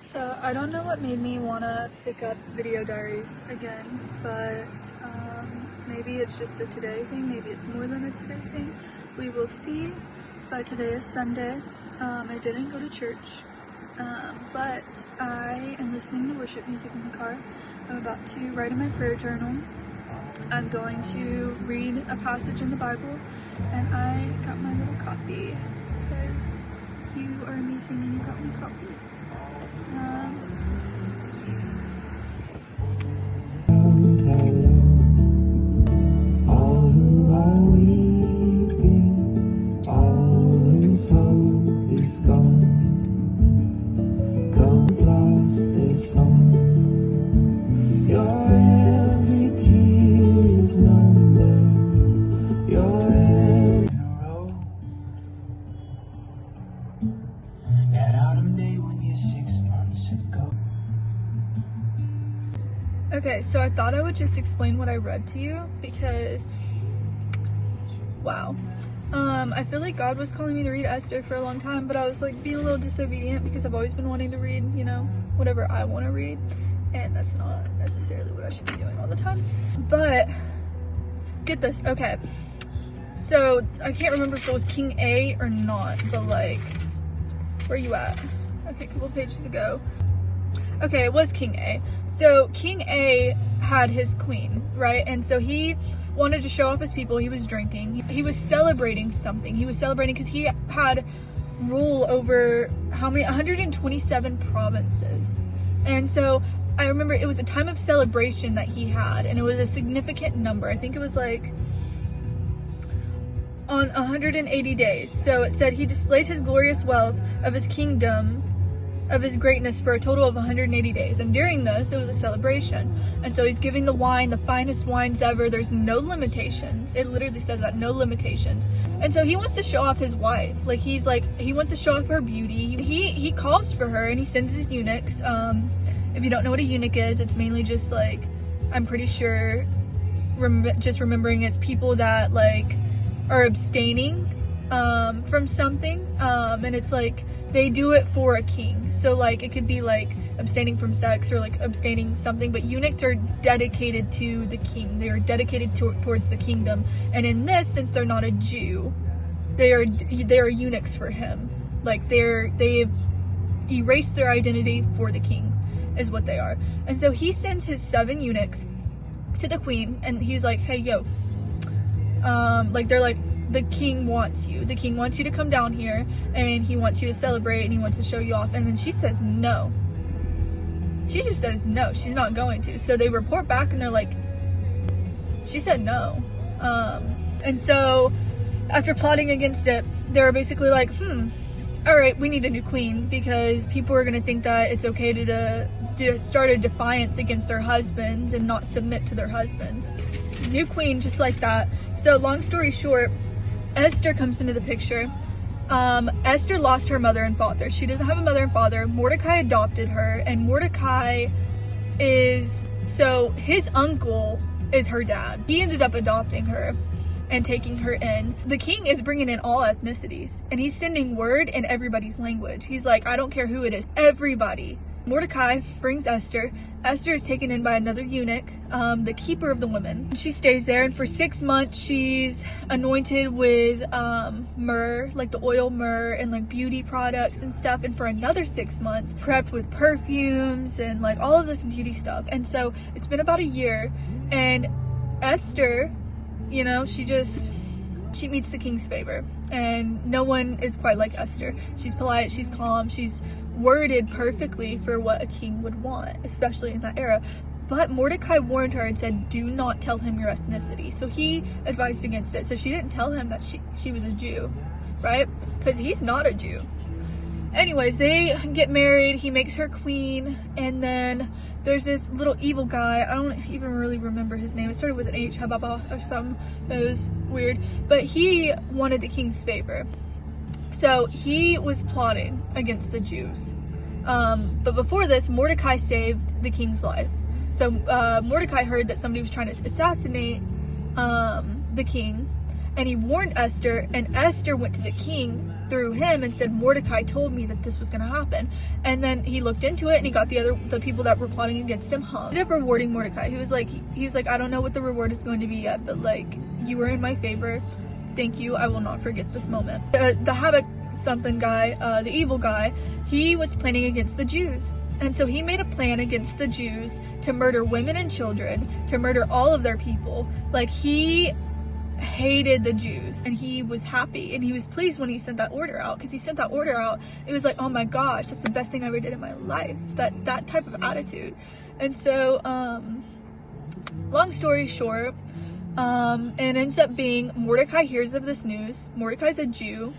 So I don't know what made me want to pick up video diaries again, but maybe it's just a today thing, maybe it's more than a today thing. We will see. But today is Sunday. I didn't go to church, but I am listening to worship music in the car. I'm about to write in my prayer journal. I'm going to read a passage in the Bible, and I got my little coffee because you are amazing and you got me coffee. Okay, so I thought I would just explain what I read to you because, wow. I feel like God was calling me to read Esther for a long time, but I was like being a little disobedient because I've always been wanting to read, you know, whatever I want to read, and that's not necessarily what I should be doing all the time. But, get this, okay. So, I can't remember if it was King A or not, but like, where are you at? Okay, a couple pages ago. Okay, it was King A. So King A had his queen, right? And so he wanted to show off his people. He was drinking. He was celebrating something. He was celebrating because he had rule over how many? 127 provinces. And so I remember it was a time of celebration that he had, and it was a significant number. I think it was like on 180 days. So it said he displayed his glorious wealth of his kingdom, of his greatness, for a total of 180 days. And during this, it was a celebration. And so he's giving the wine, the finest wines ever. There's no limitations. It literally says that, no limitations. And so he wants to show off his wife. Like, he wants to show off her beauty. He calls for her and he sends his eunuchs. If you don't know what a eunuch is, it's mainly just like, I'm pretty sure, just remembering it's people that like are abstaining from something. And it's like, they do it for a king. So like, it could be like abstaining from sex or like abstaining something, but eunuchs are dedicated to the king. They are dedicated towards the kingdom. And in this, since they're not a Jew, they are eunuchs for him. Like, they've erased their identity for the king, is what they are. And so he sends his 7 eunuchs to the queen, and he's like, hey, yo, like, they're like, the king wants you. The king wants you to come down here, and he wants you to celebrate, and he wants to show you off. And then she says no. She just says no. She's not going to. So they report back, and they're like, she said no. And so after plotting against it, they were basically like, all right, we need a new queen, because people are going to think that it's okay to start a defiance against their husbands and not submit to their husbands. New queen, just like that. So long story short, Esther comes into the picture. Esther lost her mother and father. She doesn't have a mother and father. Mordecai adopted her, and Mordecai so his uncle is her dad. He ended up adopting her and taking her in. The king is bringing in all ethnicities, and he's sending word in everybody's language. He's like, I don't care who it is, everybody. Mordecai brings Esther. Esther is taken in by another eunuch, the keeper of the women. She stays there, and for 6 months she's anointed with myrrh, like the oil myrrh, and like beauty products and stuff. And for another 6 months prepped with perfumes and like all of this beauty stuff. And so it's been about a year, and Esther, you know, she meets the king's favor, and no one is quite like Esther. She's polite, she's calm, she's worded perfectly for what a king would want, especially in that era. But Mordecai warned her and said, do not tell him your ethnicity. So he advised against it. So she didn't tell him that she was a Jew, right? Because he's not a Jew. Anyways, they get married. He makes her queen, and then there's this little evil guy. I don't even really remember his name. It started with an H, Hababa or something. It was weird. But he wanted the king's favor. So he was plotting against the Jews. But before this, Mordecai saved the king's life. So Mordecai heard that somebody was trying to assassinate the king, and he warned Esther, and Esther went to the king through him and said, Mordecai told me that this was going to happen. And then he looked into it and he got the people that were plotting against him hung. He ended up rewarding Mordecai. He's like, I don't know what the reward is going to be yet, but like, you were in my favor. Thank you. I will not forget this moment. The Havoc something guy, the evil guy, he was planning against the Jews. And so he made a plan against the Jews to murder women and children, to murder all of their people. Like, he hated the Jews, and he was happy and he was pleased when he sent that order out, because he sent that order out. It was like, oh my gosh, that's the best thing I ever did in my life. That type of attitude. And so, long story short, it ends up being Mordecai hears of this news. Mordecai's a Jew.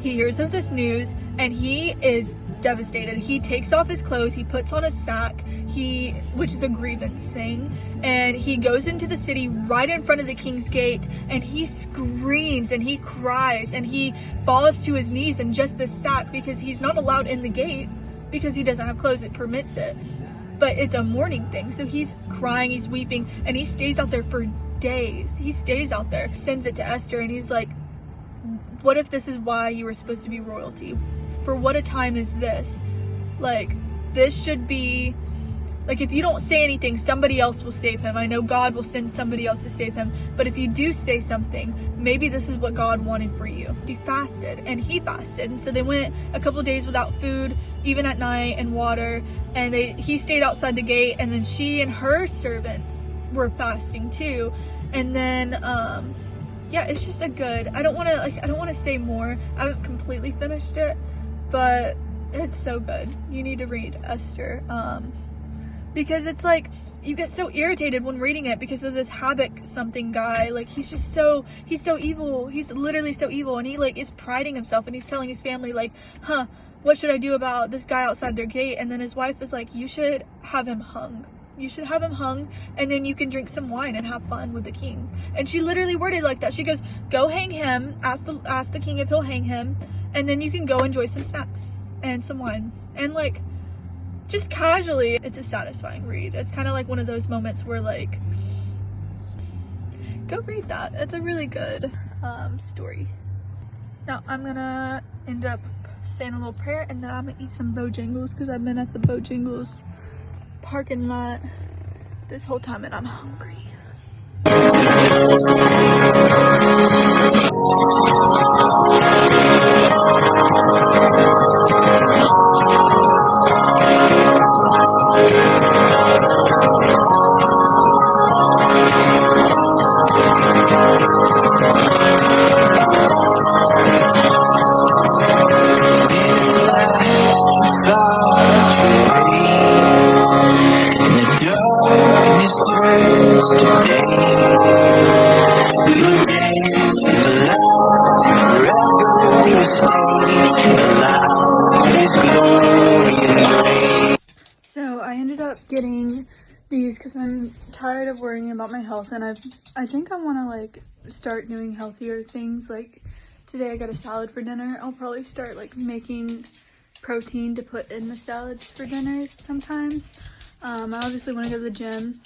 He hears of this news and he is devastated. He takes off his clothes, he puts on a sack, which is a grievance thing, and he goes into the city right in front of the king's gate, and he screams and he cries and he falls to his knees in just this sack, because he's not allowed in the gate because he doesn't have clothes. It permits it, but it's a mourning thing. So he's crying, he's weeping, and he stays out there for days. He stays out there, sends it to Esther, and he's like, what if this is why you were supposed to be royalty? For what a time is this? Like, this should be, like, if you don't say anything, somebody else will save him. I know God will send somebody else to save him, but if you do say something, maybe this is what God wanted for you. He fasted, and he fasted, and so they went a couple days without food, even at night, and water, and he stayed outside the gate, and then she and her servants were fasting too. And then yeah, it's just I don't want to say more. I haven't completely finished it, but it's so good. You need to read Esther, because it's like, you get so irritated when reading it because of this Havoc something guy. Like, he's so evil. He's literally so evil, and he like is priding himself, and he's telling his family like, what should I do about this guy outside their gate? And then his wife is like, you should have him hung. You should have him hung, and then you can drink some wine and have fun with the king. And she literally worded like that. She goes, go hang him, ask the king if he'll hang him, and then you can go enjoy some snacks and some wine. And like, just casually, it's a satisfying read. It's kind of like one of those moments where like, go read that. It's a really good story. Now I'm gonna end up saying a little prayer, and then I'm gonna eat some Bojangles, because I've been at the Bojangles parking lot this whole time and I'm hungry. So I ended up getting these because I'm tired of worrying about my health, and I think I want to like start doing healthier things. Like today I got a salad for dinner. I'll probably start like making protein to put in the salads for dinners sometimes. I obviously want to go to the gym,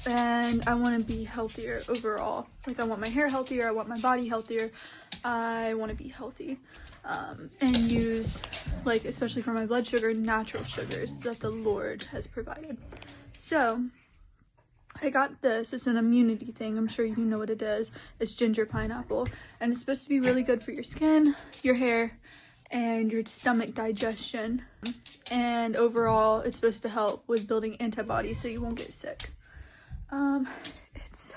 and I want to be healthier overall. Like, I want my hair healthier, I want my body healthier, I want to be healthy, and use, like, especially for my blood sugar, natural sugars that the Lord has provided. So I got this. It's an immunity thing. I'm sure you know what it is. It's ginger pineapple, and it's supposed to be really good for your skin, your hair, and your stomach digestion, and overall it's supposed to help with building antibodies so you won't get sick. It's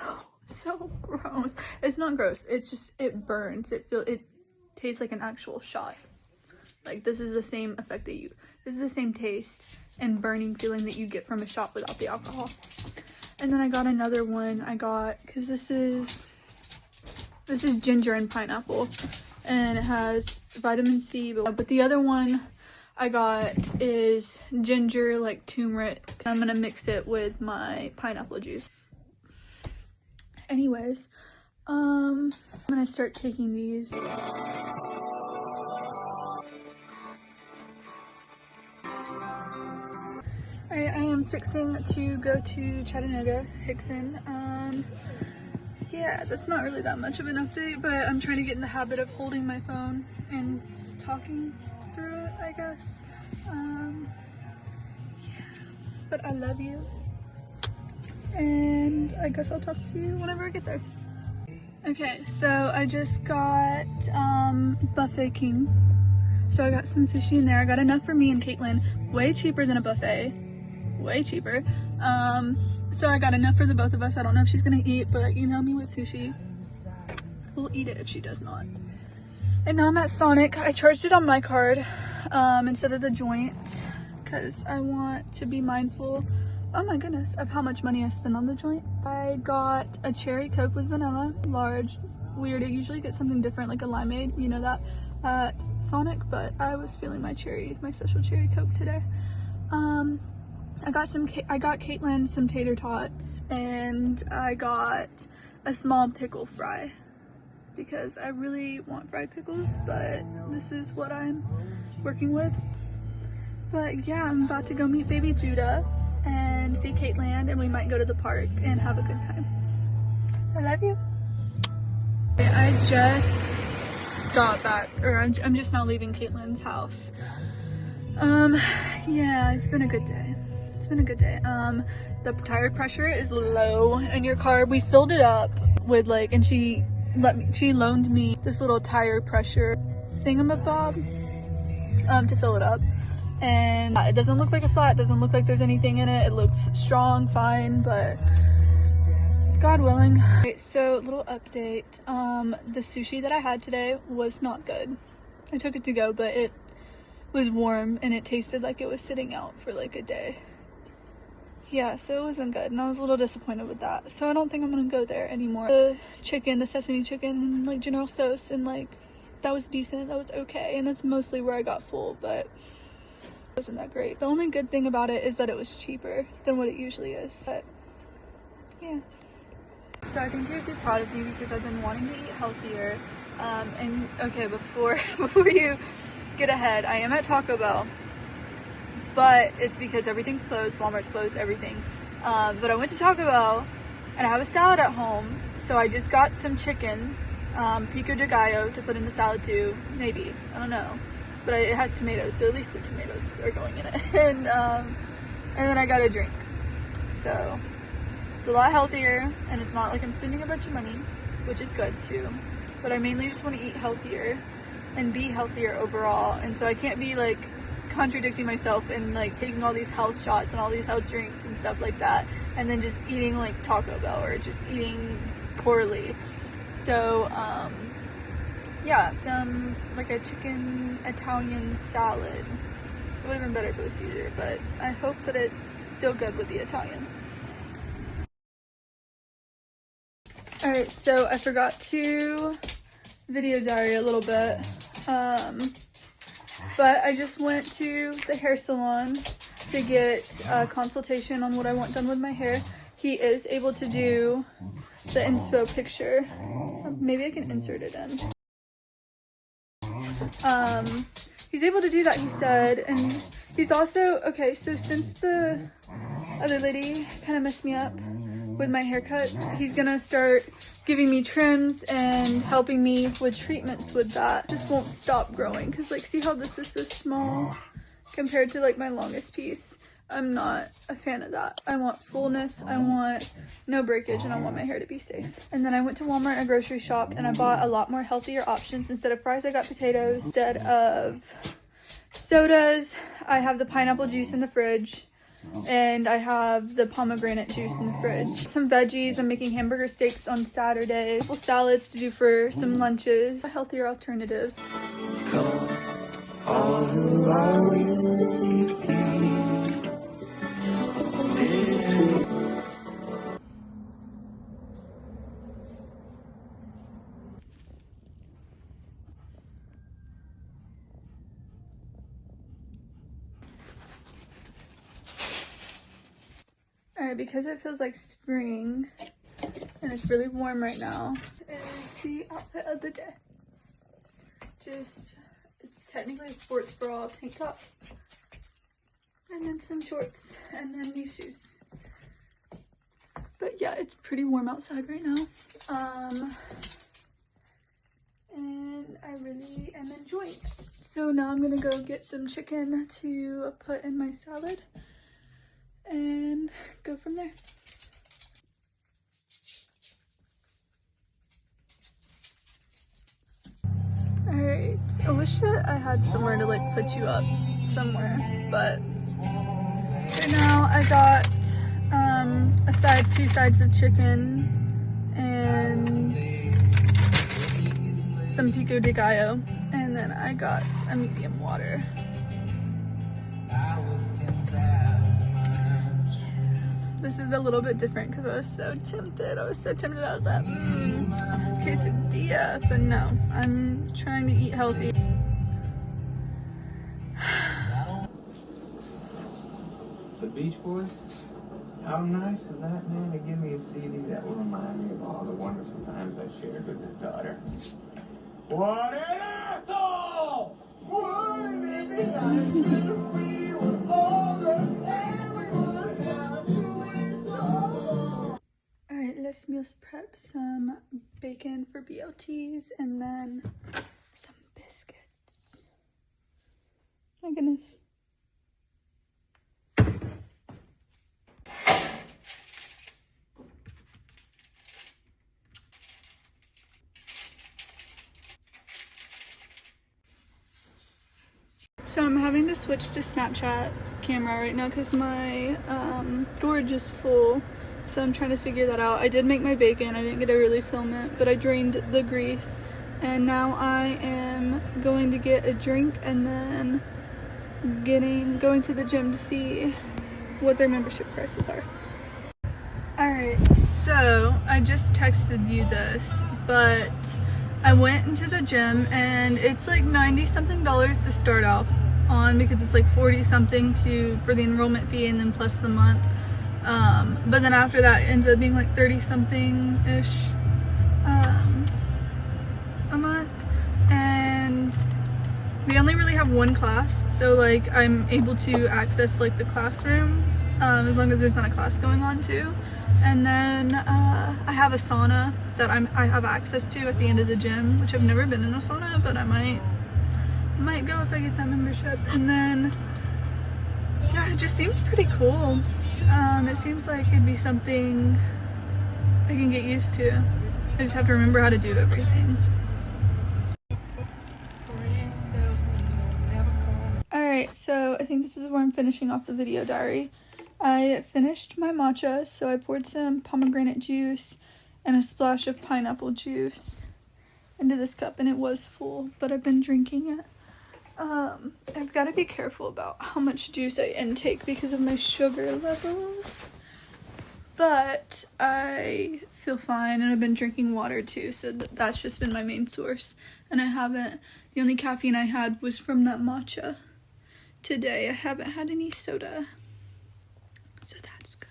so gross. It's not gross, it's just, it burns. It tastes like an actual shot. Like, this is the same effect this is the same taste and burning feeling that you get from a shot without the alcohol. And then I got another one. Because this is ginger and pineapple, and it has vitamin C, but the other one I got is ginger, like turmeric. I'm gonna mix it with my pineapple juice. Anyways, I'm gonna start taking these. Alright, I am fixing to go to Chattanooga, Hickson. yeah, that's not really that much of an update, but I'm trying to get in the habit of holding my phone and talking through it, I guess. But I love you, and I guess I'll talk to you whenever I get there. Okay, so I just got Buffet King. So I got some sushi in there. I got enough for me and Caitlin. Way cheaper than a buffet. Way cheaper. So I got enough for the both of us. I don't know if she's gonna eat, but you know me with sushi. We'll eat it if she does not. And now I'm at Sonic. I charged it on my card instead of the joint because I want to be mindful, oh my goodness, of how much money I spend on the joint. I got a cherry Coke with vanilla, large. Weird, I usually get something different like a limeade, you know that, at Sonic, but I was feeling my special cherry Coke today. I got Caitlin some tater tots, and I got a small pickle fry because I really want fried pickles, but this is what I'm working with. But yeah, I'm about to go meet baby Judah and see Caitlin, and we might go to the park and have a good time. I love you. I just got back, or I'm just now leaving Caitlin's house. Yeah, it's been a good day. It's been a good day. The tire pressure is low in your car. We filled it up with like, and she loaned me this little tire pressure thingamabob to fill it up. And it doesn't look like a flat, doesn't look like there's anything in it. It looks strong, fine, but God willing. Okay, so little update. The sushi that I had today was not good. I took it to go, but it was warm and it tasted like it was sitting out for like a day. Yeah, so it wasn't good, and I was a little disappointed with that. So I don't think I'm gonna go there anymore. The chicken, the sesame chicken, and like General Tso's, and like that was decent, that was okay, and that's mostly where I got full, but it wasn't that great. The only good thing about it is that it was cheaper than what it usually is, but yeah. So I think you'd be proud of me because I've been wanting to eat healthier. And okay, before you get ahead, I am at Taco Bell, but it's because everything's closed. Walmart's closed, everything. But I went to Taco Bell and I have a salad at home, so I just got some chicken, pico de gallo, to put in the salad too. Maybe, I don't know, but it has tomatoes, so at least the tomatoes are going in it. And then I got a drink. So it's a lot healthier, and it's not like I'm spending a bunch of money, which is good too. But I mainly just want to eat healthier and be healthier overall, and so I can't be like contradicting myself and like taking all these health shots and all these health drinks and stuff like that, and then just eating like Taco Bell or just eating poorly. So yeah, like a chicken Italian salad. It would have been better if it was Caesar, but I hope that it's still good with the Italian. Alright, so I forgot to video diary a little bit, but I just went to the hair salon to get a consultation on what I want done with my hair. He is able to do the inspo picture. Maybe I can insert it in. He's able to do that, he said, and he's also, okay, so since the other lady kind of messed me up with my haircuts, he's gonna start giving me trims and helping me with treatments with that. Just won't stop growing, because like, see how this is so small compared to like my longest piece? I'm not a fan of that. I want fullness, I want no breakage, and I want my hair to be safe. And then I went to Walmart and grocery shop and I bought a lot more healthier options. Instead of fries, I got potatoes. Instead of sodas, I have the pineapple juice in the fridge, and I have the pomegranate juice in the fridge. Some veggies. I'm making hamburger steaks on Saturday. A couple salads to do for some lunches. Healthier alternatives. Alright, because it feels like spring and it's really warm right now, is the outfit of the day. Just, it's technically a sports bra, tank top, and then some shorts, and then these shoes. But yeah, it's pretty warm outside right now. And I really am enjoying it. So now I'm gonna go get some chicken to put in my salad and go from there. Alright, I wish that I had somewhere to like put you up somewhere, but right now I got two sides of chicken and some pico de gallo, and then I got a medium water. This is a little bit different because I was so tempted. I was like, quesadilla, but no, I'm trying to eat healthy. The Beach Boys? How nice of that man to give me a CD that will remind me of all the wonderful times I shared with his daughter. What an asshole! Alright, let's meal prep some bacon for BLTs and then some biscuits. My goodness. So I'm having to switch to Snapchat camera right now because my storage is full. So I'm trying to figure that out. I did make my bacon. I didn't get to really film it, but I drained the grease. And now I am going to get a drink and then going to the gym to see what their membership prices are. Alright, so I just texted you this, but I went into the gym and it's like $90 something to start off on because it's like 40 something for the enrollment fee and then plus the month. But then after that it ends up being like 30 something ish a month, and they only really have one class, so like I'm able to access like the classroom as long as there's not a class going on too. And then I have a sauna that I have access to at the end of the gym, which I've never been in a sauna, but I might go if I get that membership. And then yeah, it just seems pretty cool. It seems like it'd be something I can get used to. I just have to remember how to do everything. Alright, so I think this is where I'm finishing off the video diary. I finished my matcha, so I poured some pomegranate juice and a splash of pineapple juice into this cup, and it was full, but I've been drinking it. I've got to be careful about how much juice I intake because of my sugar levels, but I feel fine, and I've been drinking water too, so that's just been my main source. And the only caffeine I had was from that matcha today. I haven't had any soda, so that's good.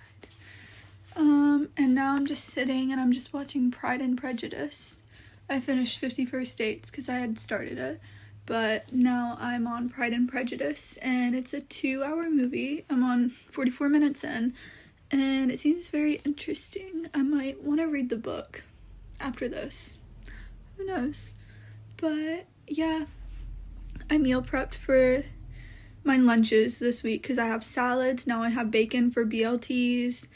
And now I'm just sitting and I'm just watching Pride and Prejudice. I finished 50 First Dates because I had started it, but now I'm on Pride and Prejudice, and it's a 2-hour movie. I'm on 44 minutes in, and it seems very interesting. I might want to read the book after this. Who knows? But yeah, I meal prepped for my lunches this week because I have salads. Now I have bacon for BLTs.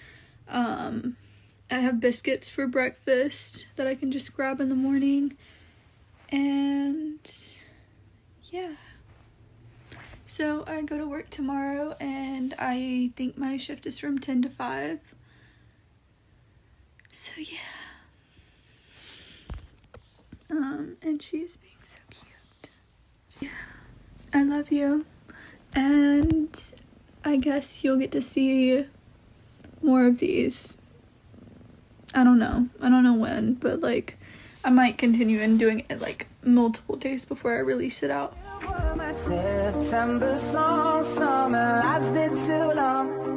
I have biscuits for breakfast that I can just grab in the morning. And yeah. So I go to work tomorrow, and I think my shift is from 10 to 5. So yeah. And she's being so cute. Yeah. I love you. And I guess you'll get to see more of these. I don't know when, but like I might continue in doing it like multiple days before I release it out. September song, summer lasted too long.